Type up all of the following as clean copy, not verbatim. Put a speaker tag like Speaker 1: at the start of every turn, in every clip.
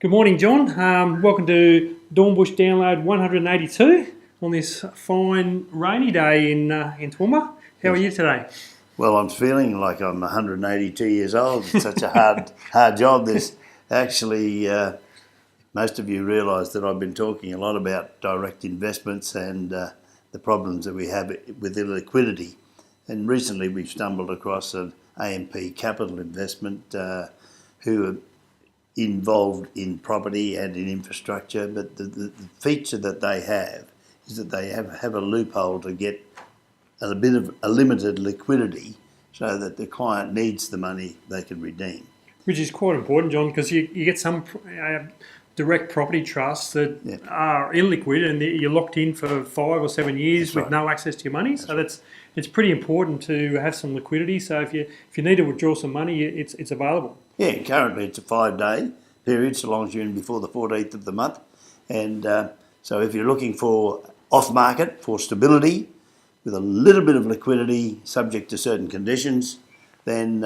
Speaker 1: Good morning, John. Welcome to Dornbush Download 182 on this fine rainy day in Toowoomba. How are you today?
Speaker 2: Well, I'm feeling like I'm 182 years old. It's such a hard job. This actually, most of you realise that I've been talking a lot about direct investments and the problems that we have with illiquidity. And recently we've stumbled across an AMP capital investment who are involved in property and in infrastructure, but the feature that they have is that they have a loophole to get a bit of a limited liquidity so that the client needs the money they can redeem.
Speaker 1: Which is quite important, John, because you get some direct property trusts that are illiquid and you're locked in for 5 or 7 years with no access to your money. So it's pretty important to have some liquidity. So if you need to withdraw some money, it's available.
Speaker 2: Yeah, currently it's a 5-day period, so long as you're in before the 14th of the month. And so if you're looking for off-market, for stability, with a little bit of liquidity, subject to certain conditions, then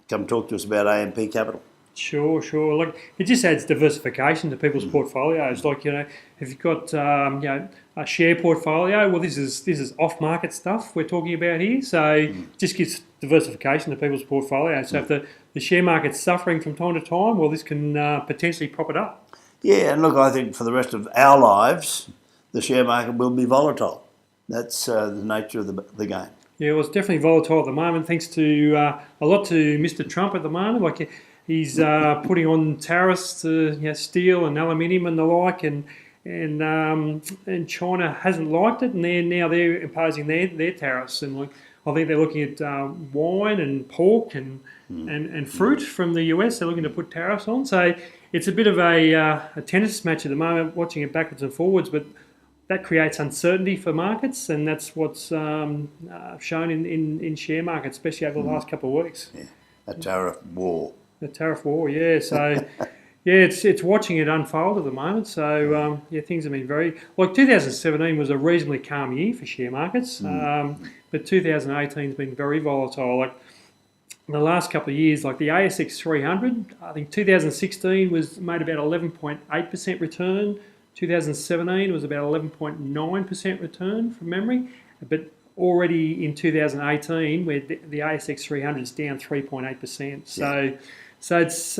Speaker 2: come talk to us about AMP Capital.
Speaker 1: Sure. Look, it just adds diversification to people's portfolios. Like, if you've got a share portfolio, well, this is off-market stuff we're talking about here. So it just gives diversification to people's portfolios. So if the share market's suffering from time to time, well, this can potentially prop it up.
Speaker 2: Yeah, and look, I think for the rest of our lives, the share market will be volatile. That's the nature of the game.
Speaker 1: Yeah, well, it's definitely volatile at the moment, thanks to a lot to Mr. Trump at the moment. Like, he's putting on tariffs to steel and aluminium and the like, and China hasn't liked it, and they're imposing their tariffs. And like, I think they're looking at wine and pork and fruit from the US. They're looking to put tariffs on. So it's a bit of a tennis match at the moment, watching it backwards and forwards, but that creates uncertainty for markets, and that's what's shown in share markets, especially over the last couple of weeks.
Speaker 2: Yeah, a tariff war.
Speaker 1: The tariff war, yeah. So, it's watching it unfold at the moment. So, things have been like 2017 was a reasonably calm year for share markets, but 2018 has been very volatile. Like in the last couple of years, like the ASX 300, I think 2016 made about 11.8% return. 2017 was about 11.9% return from memory, but already in 2018, where the ASX 300 is down 3.8%. So it's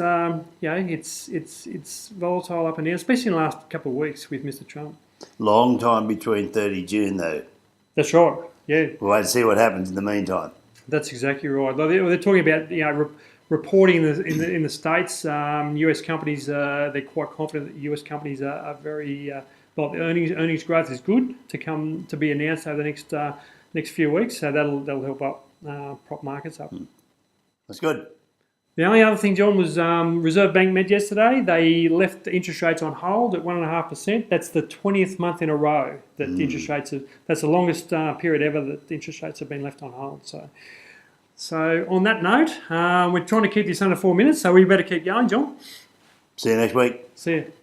Speaker 1: volatile up and down, especially in the last couple of weeks with Mr. Trump.
Speaker 2: Long time between 30 June though.
Speaker 1: That's right. Yeah.
Speaker 2: We'll wait and see what happens in the meantime.
Speaker 1: That's exactly right. They're talking about reporting in the States. US companies, they're quite confident that US companies are very the earnings growth is good to be announced over the next few weeks. So that'll help up prop markets up.
Speaker 2: That's good.
Speaker 1: The only other thing, John, was Reserve Bank met yesterday. They left the interest rates on hold at 1.5%. That's the 20th month in a row that the interest rates that's the longest period ever that the interest rates have been left on hold. So on that note, we're trying to keep this under 4 minutes, so we better keep going, John.
Speaker 2: See you next week.
Speaker 1: See you.